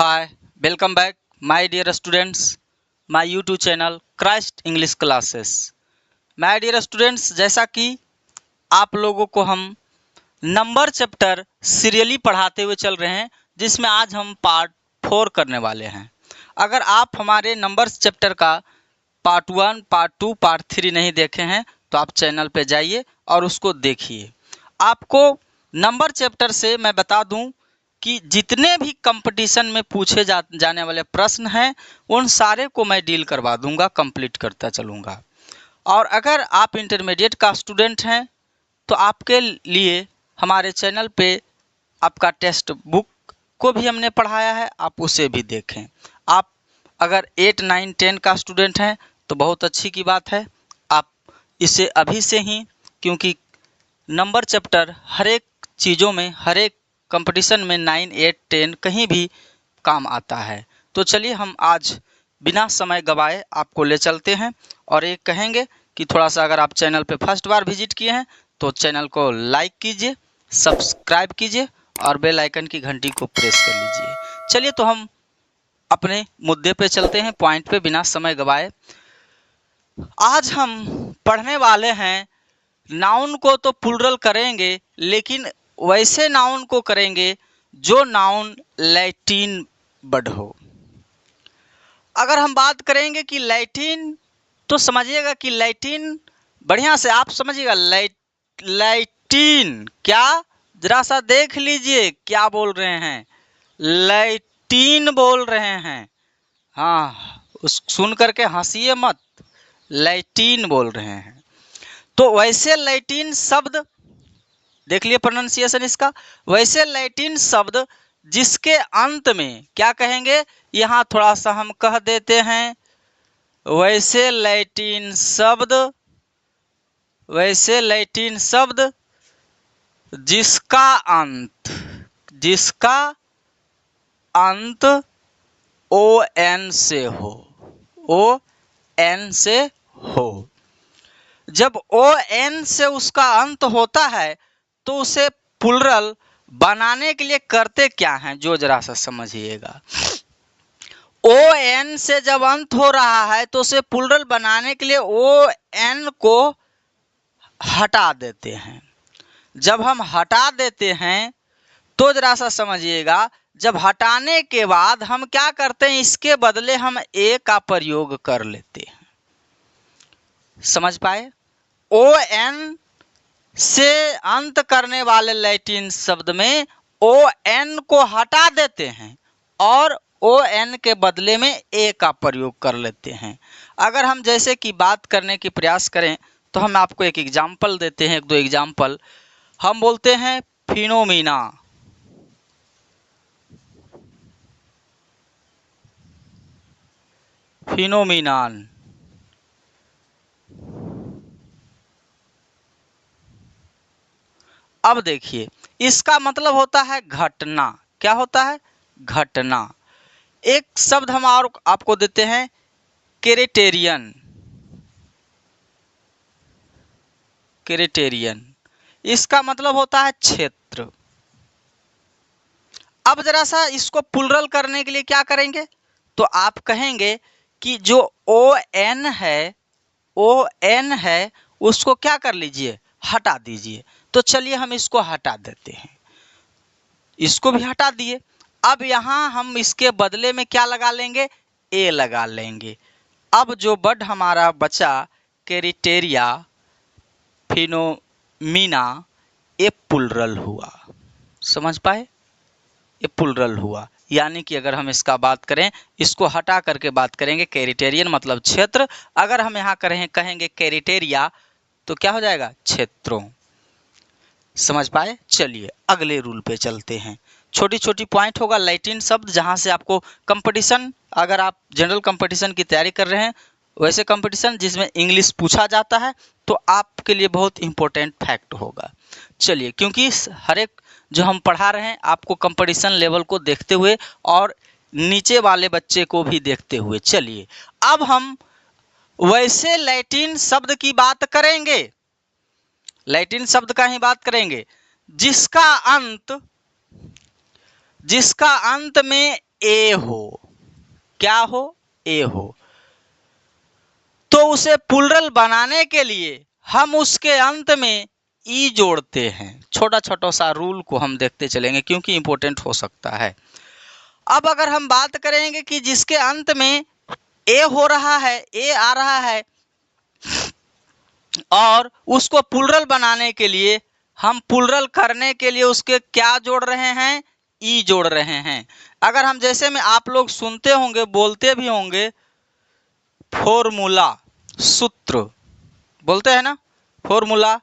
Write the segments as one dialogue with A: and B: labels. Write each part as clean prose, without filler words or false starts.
A: Hi, welcome back, my dear students, my YouTube channel Christ English Classes। My dear students, जैसा कि आप लोगों को हम नंबर चैप्टर सीरियली पढ़ाते हुए चल रहे हैं, जिसमें आज हम पार्ट 4 करने वाले हैं। अगर आप हमारे नंबर्स चैप्टर का पार्ट 1, पार्ट 2, पार्ट 3 नहीं देखे हैं तो आप चैनल पे जाइए और उसको देखिए। आपको नंबर चैप्टर से मैं बता दूं कि जितने भी कंपटीशन में पूछे जाने वाले प्रश्न हैं उन सारे को मैं डील करवा दूंगा, कंप्लीट करता चलूँगा। और अगर आप इंटरमीडिएट का स्टूडेंट हैं तो आपके लिए हमारे चैनल पे आपका टेक्स्ट बुक को भी हमने पढ़ाया है, आप उसे भी देखें। आप अगर 8, 9, 10 का स्टूडेंट हैं तो बहुत अच्छी की बात है, आप इसे अभी से ही, क्योंकि नंबर चैप्टर हर एक चीज़ों में, हर एक कंपटीशन में 9, 8, 10 कहीं भी काम आता है। तो चलिए हम आज बिना समय गवाए आपको ले चलते हैं और एक कहेंगे कि थोड़ा सा अगर आप चैनल पे फर्स्ट बार विजिट किए हैं तो चैनल को लाइक कीजिए, सब्सक्राइब कीजिए और बेल आइकन की घंटी को प्रेस कर लीजिए। चलिए तो हम अपने मुद्दे पे चलते हैं, पॉइंट पे बिना समय गवाए। आज हम पढ़ने वाले हैं, नाउन को तो प्लूरल करेंगे लेकिन वैसे नाउन को करेंगे जो नाउन लैटिन वर्ड हो। अगर हम बात करेंगे कि लैटिन, तो समझिएगा कि लैटिन, बढ़िया से आप समझिएगा, लैटिन क्या, जरा सा देख लीजिए क्या बोल रहे हैं, लैटिन बोल रहे हैं। हाँ, उस सुन करके हंसिए मत, लैटिन बोल रहे हैं। तो वैसे लैटिन शब्द देख लिए प्रोनाउंसिएशन इसका, वैसे लैटिन शब्द जिसके अंत में क्या कहेंगे, यहाँ थोड़ा सा हम कह देते हैं, वैसे लैटिन शब्द जिसका अंत ओ एन से हो। जब ओ एन से उसका अंत होता है तो उसे प्लूरल बनाने के लिए करते क्या हैं, जो जरा सा समझिएगा। ओ एन से जब अंत हो रहा है तो उसे प्लूरल बनाने के लिए ओ एन को हटा देते हैं। जब हम हटा देते हैं तो जरा सा समझिएगा, जब हटाने के बाद हम क्या करते हैं, इसके बदले हम ए का प्रयोग कर लेते हैं। समझ पाए? ओ एन से अंत करने वाले लैटिन शब्द में ओ एन को हटा देते हैं और ओ एन के बदले में ए का प्रयोग कर लेते हैं। अगर हम जैसे कि बात करने की प्रयास करें तो हम आपको एक एग्जाम्पल देते हैं, 1-2 एग्जाम्पल। हम बोलते हैं फिनोमिना, फिनोमिनान। अब देखिए, इसका मतलब होता है घटना। क्या होता है? घटना। एक शब्द हम और आपको देते हैं, क्राइटेरियन। इसका मतलब होता है क्षेत्र। अब जरा सा इसको प्लूरल करने के लिए क्या करेंगे, तो आप कहेंगे कि जो ओ एन है उसको क्या कर लीजिए, हटा दीजिए। तो चलिए हम इसको हटा देते हैं, इसको भी हटा दिए। अब यहाँ हम इसके बदले में क्या लगा लेंगे, ए लगा लेंगे। अब जो वर्ड हमारा बचा क्राइटेरिया, फिनोमिना, ये प्लूरल हुआ। समझ पाए? ये प्लूरल हुआ, यानी कि अगर हम इसका बात करें, इसको हटा करके बात करेंगे, क्राइटेरियन मतलब क्षेत्र। अगर हम यहाँ कहेंगे क्राइटेरिया तो क्या हो जाएगा, क्षेत्रों। समझ पाए? चलिए अगले रूल पे चलते हैं। छोटी छोटी पॉइंट होगा, लैटिन शब्द जहाँ से आपको कंपटीशन, अगर आप जनरल कंपटीशन की तैयारी कर रहे हैं, वैसे कंपटीशन जिसमें इंग्लिश पूछा जाता है, तो आपके लिए बहुत इंपॉर्टेंट फैक्ट होगा। चलिए, क्योंकि हर एक जो हम पढ़ा रहे हैं आपको कंपटीशन लेवल को देखते हुए और नीचे वाले बच्चे को भी देखते हुए। चलिए अब हम वैसे लैटिन शब्द की बात करेंगे, लैटिन शब्द का ही बात करेंगे जिसका अंत में ए हो, क्या हो, ए हो, तो उसे प्लुरल बनाने के लिए हम उसके अंत में ई जोड़ते हैं। छोटा छोटा सा रूल को हम देखते चलेंगे क्योंकि इंपॉर्टेंट हो सकता है। अब अगर हम बात करेंगे कि जिसके अंत में ए हो रहा है, ए आ रहा है, और उसको प्लुरल बनाने के लिए हम प्लुरल करने के लिए उसके क्या जोड़ रहे हैं, ई जोड़ रहे हैं। अगर हम जैसे में आप लोग सुनते होंगे, बोलते भी होंगे, फॉर्मूला, सूत्र बोलते हैं ना, फॉर्मूला।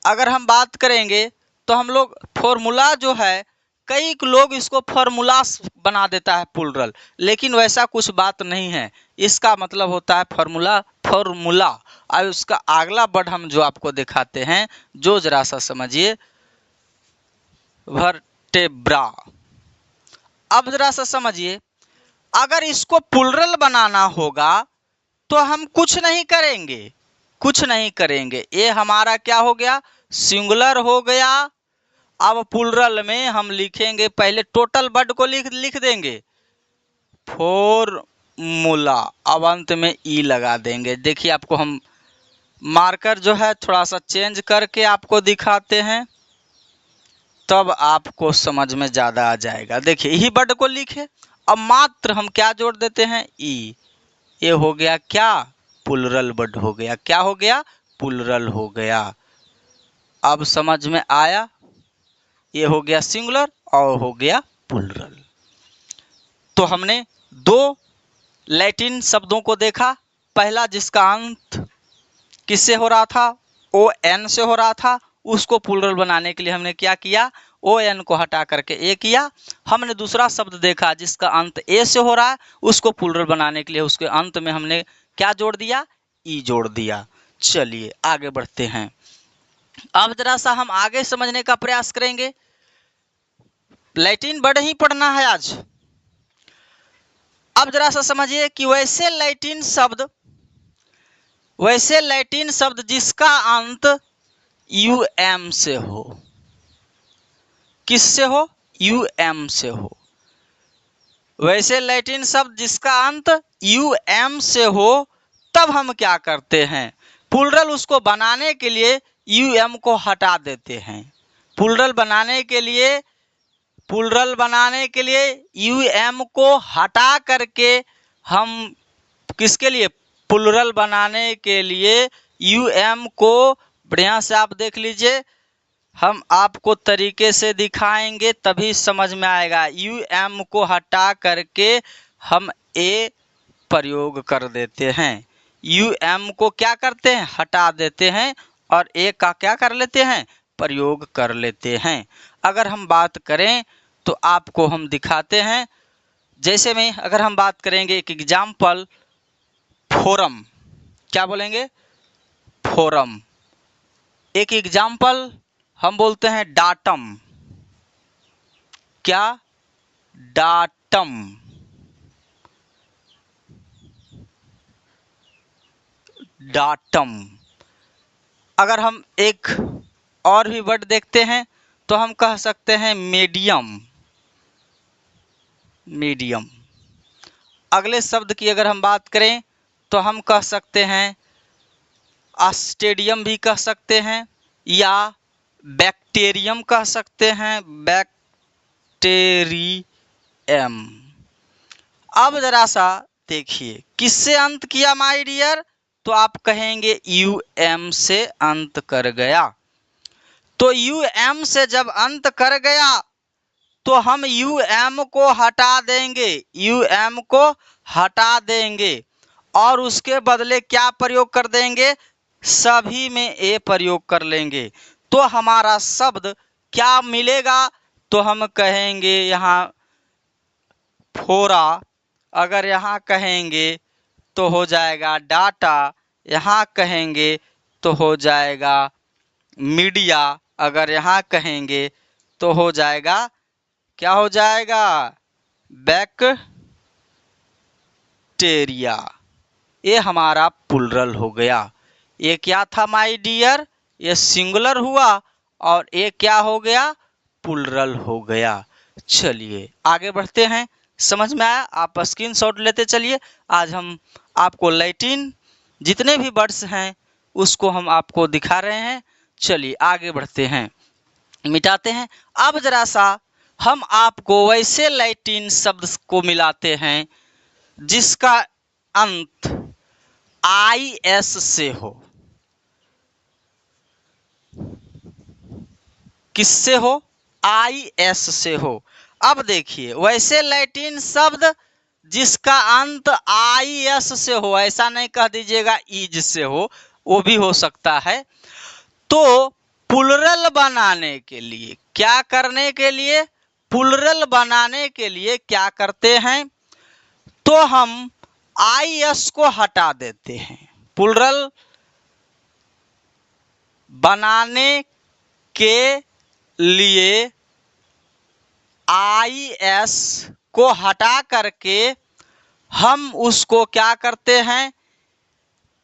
A: अगर हम बात करेंगे तो हम लोग फॉर्मूला जो है, कई लोग इसको फॉर्मूलास बना देता है प्लुरल, लेकिन वैसा कुछ बात नहीं है। इसका मतलब होता है फॉर्मूला, फॉर्मूला। और उसका अगला वर्ड हम जो आपको दिखाते हैं, जो जरा सा समझिए, वर्टेब्रा। अब जरा सा समझिए, अगर इसको प्लुरल बनाना होगा तो हम कुछ नहीं करेंगे, कुछ नहीं करेंगे। ये हमारा क्या हो गया, सिंगुलर हो गया। अब प्लुरल में हम लिखेंगे, पहले टोटल वर्ड को लिख देंगे, फॉर्मूला। अब अंत में ई लगा देंगे। देखिए, आपको हम मार्कर जो है थोड़ा सा चेंज करके आपको दिखाते हैं, तब आपको समझ में ज़्यादा आ जाएगा। देखिए, यही वर्ड को लिखे, अब मात्र हम क्या जोड़ देते हैं, ई। ये हो गया क्या, प्लुरल वर्ड हो गया। क्या हो गया, प्लुरल हो गया। अब समझ में आया, ये हो गया सिंगुलर और हो गया प्लुरल। तो हमने दो लैटिन शब्दों को देखा। पहला जिसका अंत किससे हो रहा था, ओ एन से हो रहा था, उसको प्लुरल बनाने के लिए हमने क्या किया, ओ एन को हटा करके ए किया। हमने दूसरा शब्द देखा जिसका अंत ए से हो रहा है, उसको प्लुरल बनाने के लिए उसके अंत में हमने क्या जोड़ दिया, ई जोड़ दिया। चलिए आगे बढ़ते हैं। अब जरा सा हम आगे समझने का प्रयास करेंगे। लैटिन वर्ड ही पढ़ना है आज। अब जरा सा समझिए कि वैसे लैटिन शब्द जिसका अंत यूएम से हो, किससे हो, यूएम से हो। वैसे लैटिन शब्द जिसका अंत यूएम से हो, तब हम क्या करते हैं, प्लुरल उसको बनाने के लिए यूएम को हटा देते हैं। प्लुरल बनाने के लिए यूएम को हटा करके हम किसके लिए, प्लुरल बनाने के लिए यूएम को, बढ़िया से आप देख लीजिए, हम आपको तरीके से दिखाएंगे तभी समझ में आएगा। यूएम को हटा करके हम ए प्रयोग कर देते हैं। यूएम को क्या करते हैं, हटा देते हैं, और ए का क्या कर लेते हैं, प्रयोग कर लेते हैं। अगर हम बात करें तो आपको हम दिखाते हैं। जैसे में अगर हम बात करेंगे, एक एग्जाम्पल, फोरम, क्या बोलेंगे, फोरम। एक एग्जाम्पल हम बोलते हैं डाटम, क्या, डाटम। डाटम। अगर हम एक और भी वर्ड देखते हैं तो हम कह सकते हैं मीडियम, मीडियम। अगले शब्द की अगर हम बात करें तो हम कह सकते हैं स्टेडियम भी कह सकते हैं, या बैक्टीरियम कह सकते हैं, बैक्टेरियम। अब जरा सा देखिए, किससे अंत किया माय डियर, तो आप कहेंगे यूएम से अंत कर गया। तो यूएम से जब अंत कर गया तो हम यूएम को हटा देंगे, यूएम को हटा देंगे, और उसके बदले क्या प्रयोग कर देंगे, सभी में ए प्रयोग कर लेंगे। तो हमारा शब्द क्या मिलेगा, तो हम कहेंगे यहाँ फोरा, अगर यहाँ कहेंगे तो हो जाएगा डाटा, यहाँ कहेंगे तो हो जाएगा मीडिया, अगर यहाँ कहेंगे तो हो जाएगा, क्या हो जाएगा, बैक्टीरिया। ये हमारा प्लुरल हो गया। ये क्या था माय डियर, ये सिंगुलर हुआ, और ये क्या हो गया, प्लुरल हो गया। चलिए आगे बढ़ते हैं। समझ में आया? आप स्क्रीनशॉट लेते चलिए। आज हम आपको लैटिन जितने भी वर्ड्स हैं उसको हम आपको दिखा रहे हैं। चलिए आगे बढ़ते हैं, मिटाते हैं। अब जरा सा हम आपको वैसे लैटिन शब्द को मिलाते हैं जिसका अंत IS से हो। किससे हो? IS से हो। अब देखिए, वैसे लैटिन शब्द जिसका अंत IS से हो, ऐसा नहीं कह दीजिएगा इज से हो, वो भी हो सकता है। तो प्लुरल बनाने के लिए क्या करने के लिए? प्लुरल बनाने के लिए क्या करते हैं? तो हम IS को हटा देते हैं। प्लुरल बनाने के लिए IS को हटा करके हम उसको क्या करते हैं?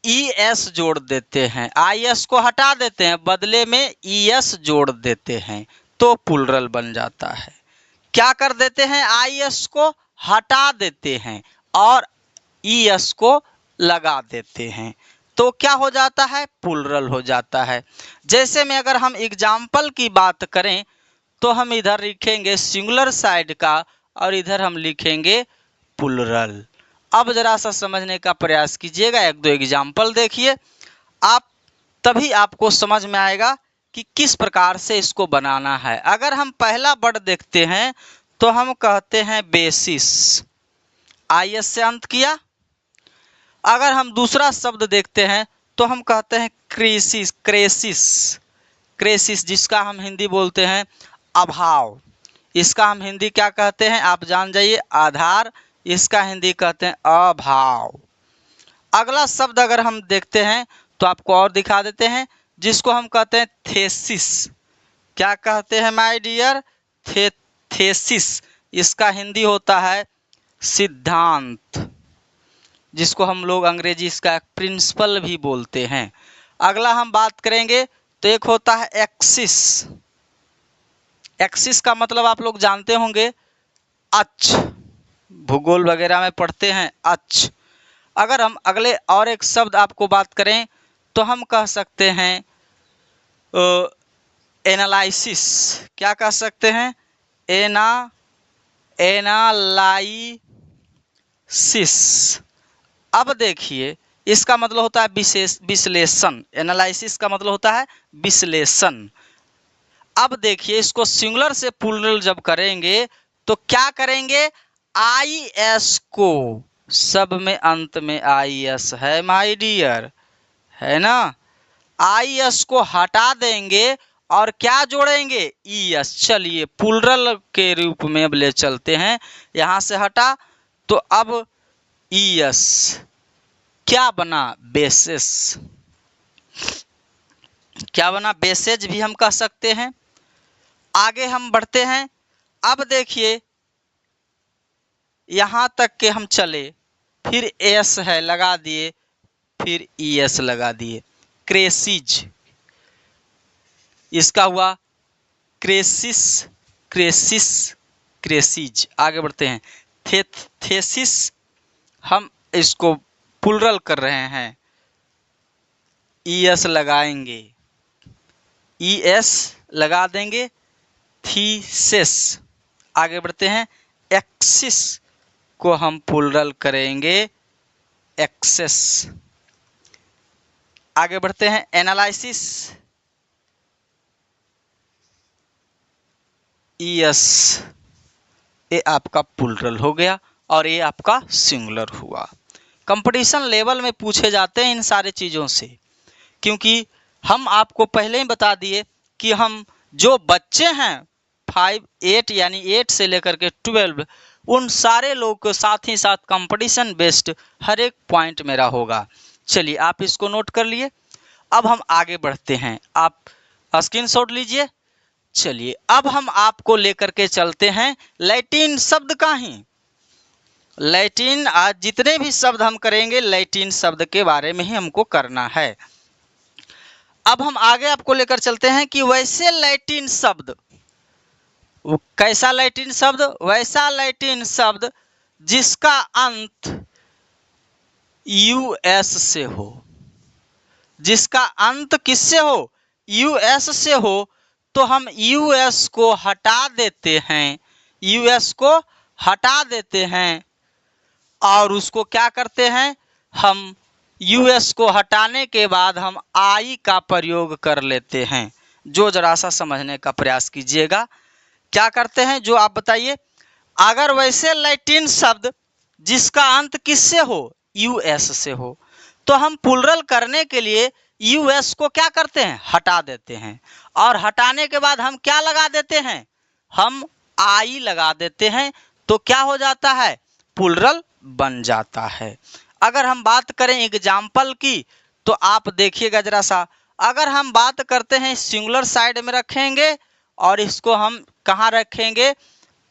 A: ES जोड़ देते हैं। IS को हटा देते हैं, बदले में ES जोड़ देते हैं, तो प्लुरल बन जाता है। क्या कर देते हैं? IS को हटा देते हैं और ES को लगा देते हैं, तो क्या हो जाता है? प्लुरल हो जाता है। जैसे में अगर हम एग्जाम्पल की बात करें तो हम इधर लिखेंगे सिंगुलर साइड का और इधर हम लिखेंगे प्लुरल। अब जरा सा समझने का प्रयास कीजिएगा, एक दो एग्जाम्पल देखिए, आप तभी आपको समझ में आएगा कि किस प्रकार से इसको बनाना है। अगर हम पहला वर्ड देखते हैं तो हम कहते हैं बेसिस, IS से अंत किया। अगर हम दूसरा शब्द देखते हैं तो हम कहते हैं क्रेसिस, क्रेसिस, क्रेसिस, जिसका हम हिंदी बोलते हैं अभाव। इसका हम हिंदी क्या कहते हैं? आप जान जाइए, आधार। इसका हिंदी कहते हैं अभाव। अगला शब्द अगर हम देखते हैं तो आपको और दिखा देते हैं, जिसको हम कहते हैं थेसिस। क्या कहते हैं माय डियर? थेसिस। इसका हिंदी होता है सिद्धांत, जिसको हम लोग अंग्रेजी इसका प्रिंसिपल भी बोलते हैं। अगला हम बात करेंगे तो एक होता है एक्सिस। एक्सिस का मतलब आप लोग जानते होंगे, अक्ष, भूगोल वगैरह में पढ़ते हैं, अक्ष। अगर हम अगले और एक शब्द आपको बात करें तो हम कह सकते हैं एनालिसिस। क्या कह सकते हैं? एनालाइसिस। अब देखिए, इसका मतलब होता है विश्लेषण। एनालिसिस का मतलब होता है विश्लेषण। अब देखिए, इसको सिंगुलर से प्लुरल जब करेंगे तो क्या करेंगे? IS को, सब में अंत में IS है माय डियर, है ना? IS को हटा देंगे और क्या जोड़ेंगे? ES। चलिए प्लुरल के रूप में अब ले चलते हैं, यहां से हटा तो अब ES क्या बना? बेसिस। क्या बना? बेसेज भी हम कह सकते हैं। आगे हम बढ़ते हैं। अब देखिए, यहां तक के हम चले, फिर S है लगा दिए, फिर ES लगा दिए, क्रेसिज। इसका हुआ क्रेसिस, क्रेसिस, क्रेसिज। आगे बढ़ते हैं, थेसिस, हम इसको प्लुरल कर रहे हैं, ES लगाएंगे, ES लगा देंगे, थीसिस। आगे बढ़ते हैं, एक्सिस को हम प्लुरल करेंगे, एक्सेस। आगे बढ़ते हैं, एनालिसिस, ES, ये आपका प्लुरल हो गया और ये आपका सिंगुलर हुआ। कंपटीशन लेवल में पूछे जाते हैं इन सारे चीज़ों से, क्योंकि हम आपको पहले ही बता दिए कि हम जो बच्चे हैं 5, 8 यानी 8 से लेकर के 12, उन सारे लोग को साथ ही साथ कंपटीशन बेस्ड हर एक पॉइंट मेरा होगा। चलिए आप इसको नोट कर लिए। अब हम आगे बढ़ते हैं, आप स्क्रीनशॉट लीजिए। चलिए अब हम आपको लेकर के चलते हैं लैटिन शब्द का ही। लैटिन, आज जितने भी शब्द हम करेंगे लैटिन शब्द के बारे में ही हमको करना है। अब हम आगे आपको लेकर चलते हैं कि वैसे लैटिन शब्द, कैसा लैटिन शब्द? वैसा लैटिन शब्द जिसका अंत यूएस से हो, जिसका अंत किससे हो, यूएस से हो, तो हम यूएस को हटा देते हैं, यूएस को हटा देते हैं और उसको क्या करते हैं, हम यूएस को हटाने के बाद हम आई का प्रयोग कर लेते हैं। जो जरा सा समझने का प्रयास कीजिएगा, क्या करते हैं जो आप बताइए। अगर वैसे लैटिन शब्द जिसका अंत किससे हो, यूएस से हो, तो हम प्लुरल करने के लिए यूएस को क्या करते हैं, हटा देते हैं और हटाने के बाद हम क्या लगा देते हैं, हम आई लगा देते हैं, तो क्या हो जाता है, प्लुरल बन जाता है। अगर हम बात करें एग्जाम्पल की, तो आप देखिएगा जरा सा, अगर हम बात करते हैं सिंगुलर साइड में रखेंगे और इसको हम कहाँ रखेंगे,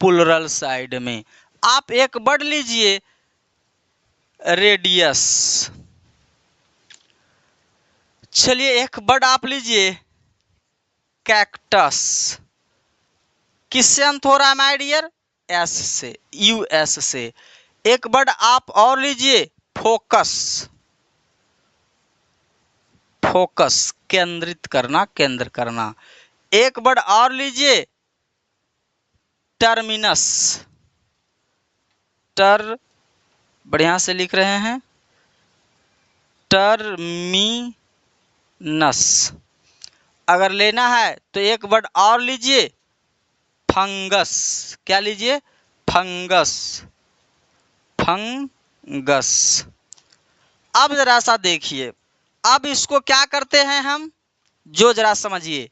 A: प्लुरल साइड में। आप एक वर्ड लीजिए, रेडियस। चलिए एक वर्ड आप लीजिए, कैक्टस। किससे अंत हो रहा है माय डियर, एस से, यूएस से। एक वर्ड आप और लीजिए, फोकस। फोकस केंद्रित करना, केंद्र करना। एक वर्ड और लीजिए, टर्मिनस। बढ़िया से लिख रहे हैं, टर्मिनस। अगर लेना है तो एक वर्ड और लीजिए, फंगस। क्या लीजिए, फंगस, फंगस। अब जरा सा देखिए, अब इसको क्या करते हैं हम, जो जरा समझिए,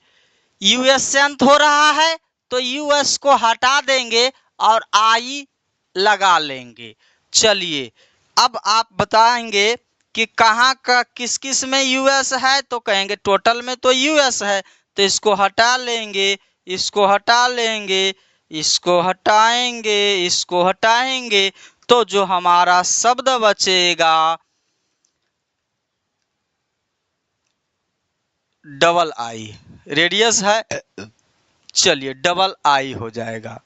A: यूएस से अंत हो रहा है तो यूएस को हटा देंगे और आई लगा लेंगे। चलिए अब आप बताएंगे कि कहाँ का किस किस में यूएस है, तो कहेंगे टोटल में तो यूएस है, तो इसको हटा लेंगे, इसको हटा लेंगे, इसको हटाएंगे, इसको हटाएंगे, तो जो हमारा शब्द बचेगा डबल आई। रेडियस है, चलिए डबल आई हो जाएगा।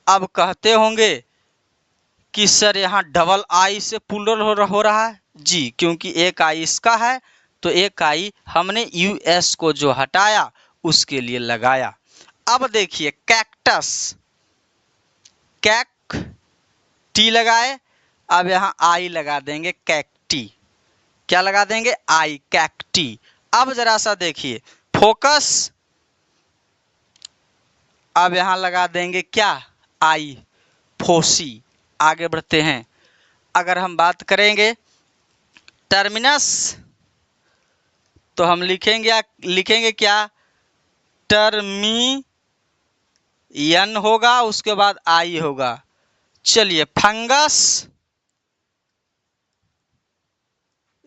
A: अब कहते होंगे कि सर यहाँ डबल आई से प्लुरल हो रहा है। जी, क्योंकि एक आई इसका है तो एक आई हमने यूएस को जो हटाया उसके लिए लगाया। अब देखिए कैक्टस, कैक टी लगाए, अब यहाँ आई लगा देंगे, कैक्टी। क्या लगा देंगे, आई, कैक्टी। अब जरा सा देखिए, फोकस, अब यहाँ लगा देंगे क्या, आई, फोसी। आगे बढ़ते हैं, अगर हम बात करेंगे टर्मिनस, तो हम लिखेंगे क्या, टर्मियन होगा, उसके बाद आई होगा। चलिए फंगस,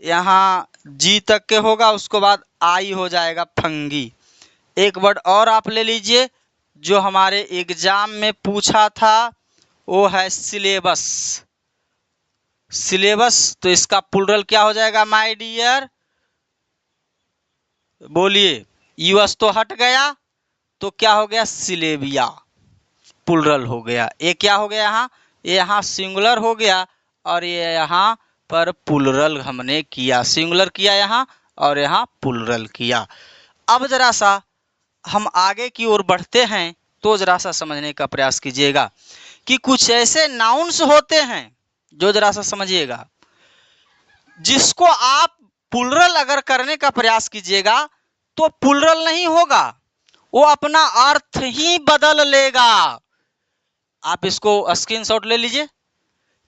A: यहाँ जी तक के होगा, उसके बाद आई हो जाएगा, फंगी। एक वर्ड और आप ले लीजिए जो हमारे एग्जाम में पूछा था, वो है सिलेबस। सिलेबस, तो इसका प्लुरल क्या हो जाएगा माय डियर, बोलिए। यूएस तो हट गया तो क्या हो गया, सिलेबिया, प्लुरल हो गया। ये क्या हो गया, यहाँ ये यहाँ सिंगुलर हो गया और ये यहाँ पर प्लुरल हमने किया, सिंगुलर किया यहाँ और यहाँ प्लुरल किया। अब जरा सा हम आगे की ओर बढ़ते हैं, तो जरा सा समझने का प्रयास कीजिएगा कि कुछ ऐसे नाउन्स होते हैं, जो जरा सा समझिएगा, जिसको आप प्लुरल अगर करने का प्रयास कीजिएगा तो प्लुरल नहीं होगा, वो अपना अर्थ ही बदल लेगा। आप इसको स्क्रीनशॉट ले लीजिए।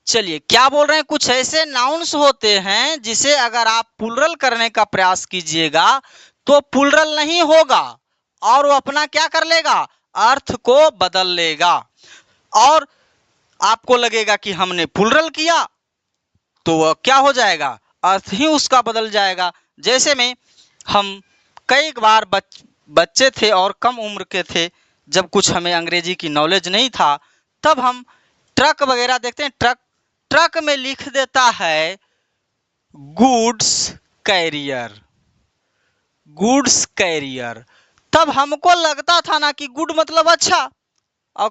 A: चलिए क्या बोल रहे हैं, कुछ ऐसे नाउन्स होते हैं जिसे अगर आप प्लुरल करने का प्रयास कीजिएगा तो प्लुरल नहीं होगा और वो अपना क्या कर लेगा, अर्थ को बदल लेगा, और आपको लगेगा कि हमने प्लुरल किया तो वह क्या हो जाएगा, अर्थ ही उसका बदल जाएगा। जैसे में हम कई बार बच्चे थे और कम उम्र के थे, जब कुछ हमें अंग्रेजी की नॉलेज नहीं था, तब हम ट्रक वगैरह देखते हैं, ट्रक में लिख देता है गुड्स कैरियर, गुड्स कैरियर। तब हमको लगता था ना कि गुड मतलब अच्छा और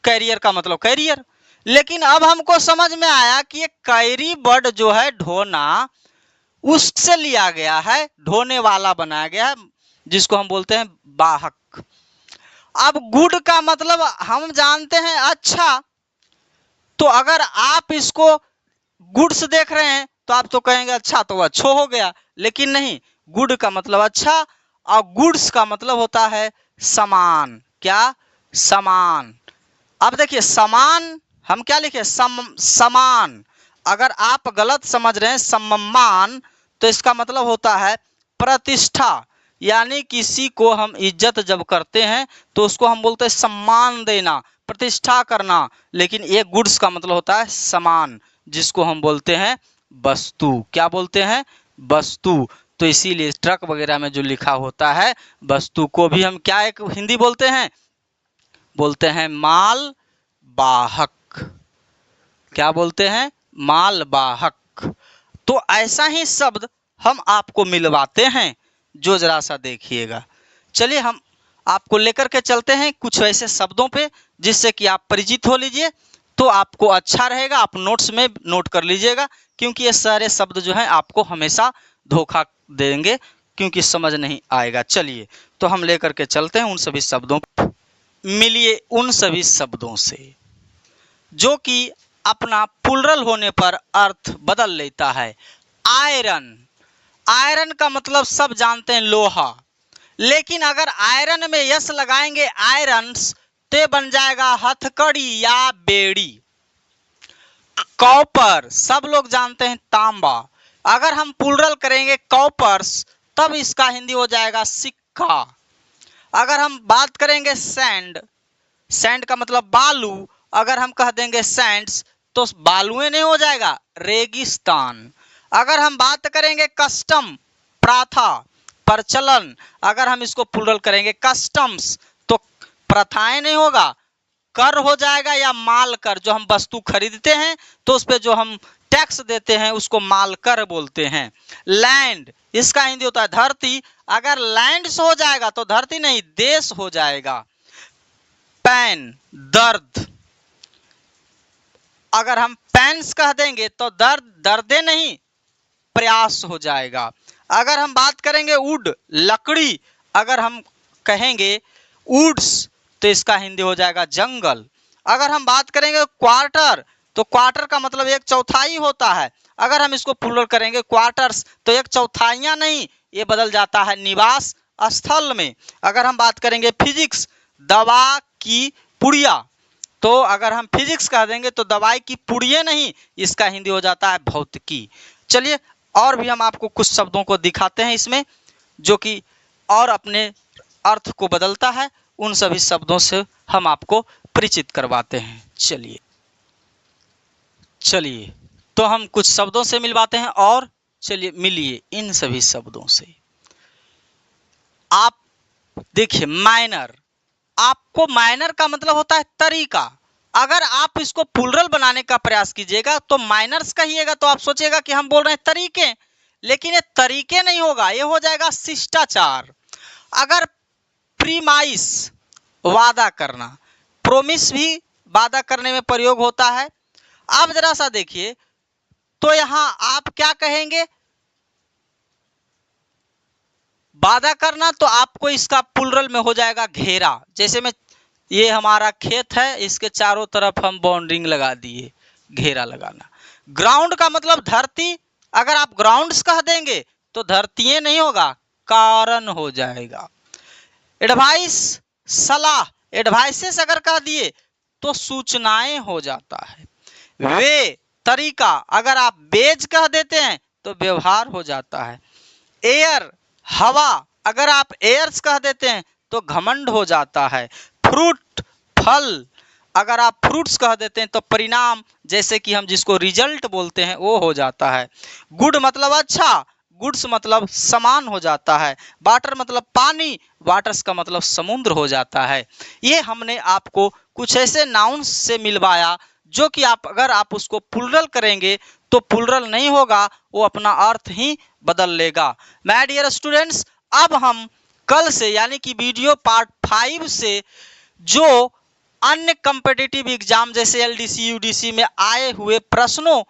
A: कैरियर का मतलब कैरियर, लेकिन अब हमको समझ में आया कि ये कैरी वर्ड जो है ढोना, उससे लिया गया है, ढोने वाला बनाया गया है, जिसको हम बोलते हैं वाहक। अब गुड का मतलब हम जानते हैं अच्छा, तो अगर आप इसको गुड्स देख रहे हैं तो आप तो कहेंगे अच्छा तो अच्छो हो गया, लेकिन नहीं, गुड का मतलब अच्छा और गुड्स का मतलब होता है समान। क्या? समान। अब देखिए समान हम क्या लिखे? समान। अगर आप गलत समझ रहे हैं सम्मान, तो इसका मतलब होता है प्रतिष्ठा, यानी किसी को हम इज्जत जब करते हैं तो उसको हम बोलते हैं सम्मान देना, प्रतिष्ठा करना। लेकिन ये गुड्स का मतलब होता है समान, जिसको हम बोलते हैं वस्तु। क्या बोलते हैं? वस्तु। तो इसीलिए ट्रक वगैरह में जो लिखा होता है वस्तु को भी हम क्या एक हिंदी बोलते हैं? बोलते हैं माल वाहक। क्या बोलते हैं? माल वाहक। तो ऐसा ही शब्द हम आपको मिलवाते हैं, जो जरा सा देखिएगा। चलिए हम आपको लेकर के चलते हैं कुछ ऐसे शब्दों पे, जिससे कि आप परिचित हो लीजिए, तो आपको अच्छा रहेगा। आप नोट्स में नोट कर लीजिएगा, क्योंकि ये सारे शब्द जो हैं आपको हमेशा धोखा देंगे, क्योंकि समझ नहीं आएगा। चलिए तो हम लेकर के चलते हैं उन सभी शब्दों। मिलिए उन सभी शब्दों से जो कि अपना प्लुरल होने पर अर्थ बदल लेता है। आयरन। आयरन का मतलब सब जानते हैं लोहा, लेकिन अगर आयरन में यस लगाएंगे आयरन्स, तो बन जाएगा हथकड़ी या बेड़ी। कॉपर सब लोग जानते हैं तांबा, अगर हम प्लुरल करेंगे कॉपर्स, तब इसका हिंदी हो जाएगा सिक्का। अगर हम बात करेंगे सैंड, सैंड का मतलब बालू, अगर हम कह देंगे सैंड्स, तो बालुएं नहीं हो जाएगा, रेगिस्तान। अगर हम बात करेंगे कस्टम, प्रथा, प्रचलन, अगर हम इसको प्लुरल करेंगे कस्टम्स, तो प्रथाएं नहीं होगा, कर हो जाएगा, या माल कर, जो हम वस्तु खरीदते हैं तो उस पे जो हम टैक्स देते हैं उसको माल कर बोलते हैं। लैंड, इसका हिंदी होता है धरती, अगर लैंड्स हो जाएगा तो धरती नहीं देश हो जाएगा। पेन, दर्द, अगर हम पेन्स कह देंगे तो दर्द दर्दे नहीं प्रयास हो जाएगा। अगर हम बात करेंगे वुड, लकड़ी, अगर हम कहेंगे वुड्स, तो इसका हिंदी हो जाएगा जंगल। अगर हम बात करेंगे क्वार्टर, तो क्वार्टर का मतलब एक चौथाई होता है, अगर हम इसको प्लुरल करेंगे क्वार्टर्स, तो एक चौथाइयां नहीं, ये बदल जाता है निवास स्थल में। अगर हम बात करेंगे फिजिक्स, दवा की पुड़िया, तो अगर हम फिजिक्स कह देंगे तो दवाई की पुड़िया नहीं, इसका हिंदी हो जाता है भौतिकी। चलिए और भी हम आपको कुछ शब्दों को दिखाते हैं इसमें, जो कि और अपने अर्थ को बदलता है, उन सभी शब्दों से हम आपको परिचित करवाते हैं। चलिए चलिए तो हम कुछ शब्दों से मिलवाते हैं, और चलिए मिलिए इन सभी शब्दों से। आप देखिए माइनर, आपको माइनर का मतलब होता है तरीका। अगर आप इसको प्लुरल बनाने का प्रयास कीजिएगा तो माइनर्स कहिएगा तो आप सोचिएगा कि हम बोल रहे हैं तरीके, लेकिन ये तरीके नहीं होगा, ये हो जाएगा शिष्टाचार। अगर प्रीमाइस, वादा करना, प्रोमिस भी वादा करने में प्रयोग होता है। अब जरा सा देखिए, तो यहां आप क्या कहेंगे? वादा करना, तो आपको इसका प्लुरल में हो जाएगा घेरा। जैसे में ये हमारा खेत है, इसके चारों तरफ हम बाउंड्रिंग लगा दिए, घेरा लगाना। ग्राउंड का मतलब धरती, अगर आप ग्राउंड्स कह देंगे तो धरतीये नहीं होगा, कारण हो जाएगा। एडवाइस, सलाह, एडवाइसेस अगर कह दिए तो सूचनाएं हो जाता है। वे, तरीका, अगर आप बेज कह देते हैं तो व्यवहार हो जाता है। एयर, हवा, अगर आप एयर्स कह देते हैं तो घमंड हो जाता है। फ्रूट, फल, अगर आप फ्रूट्स कह देते हैं तो परिणाम, जैसे कि हम जिसको रिजल्ट बोलते हैं वो हो जाता है। गुड मतलब अच्छा, गुड्स मतलब समान हो जाता है। वाटर मतलब पानी, वाटर्स का मतलब समुद्र हो जाता है। ये हमने आपको कुछ ऐसे नाउन्स से मिलवाया जो कि आप अगर आप उसको प्लुरल करेंगे तो प्लुरल नहीं होगा, वो अपना अर्थ ही बदल लेगा। माय डियर स्टूडेंट्स, अब हम कल से यानी कि वीडियो पार्ट 5 से जो अन्य कॉम्पिटिटिव एग्जाम जैसे एलडीसी यूडीसी में आए हुए प्रश्नों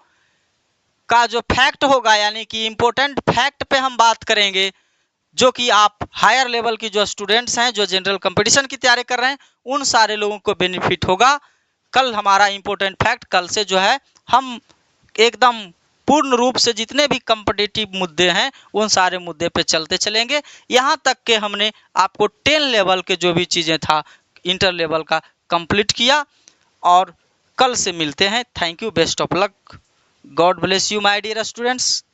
A: का जो फैक्ट होगा, यानी कि इंपॉर्टेंट फैक्ट पे हम बात करेंगे, जो कि आप हायर लेवल की जो स्टूडेंट्स हैं, जो जनरल कंपटीशन की तैयारी कर रहे हैं, उन सारे लोगों को बेनिफिट होगा। कल हमारा इंपॉर्टेंट फैक्ट, कल से जो है हम एकदम पूर्ण रूप से जितने भी कॉम्पिटिटिव मुद्दे हैं उन सारे मुद्दे पे चलते चलेंगे, यहाँ तक कि हमने आपको 10 लेवल के जो भी चीज़ें था इंटर लेवल का कंप्लीट किया। और कल से मिलते हैं। Thank you, best of luck, God bless you my dear students.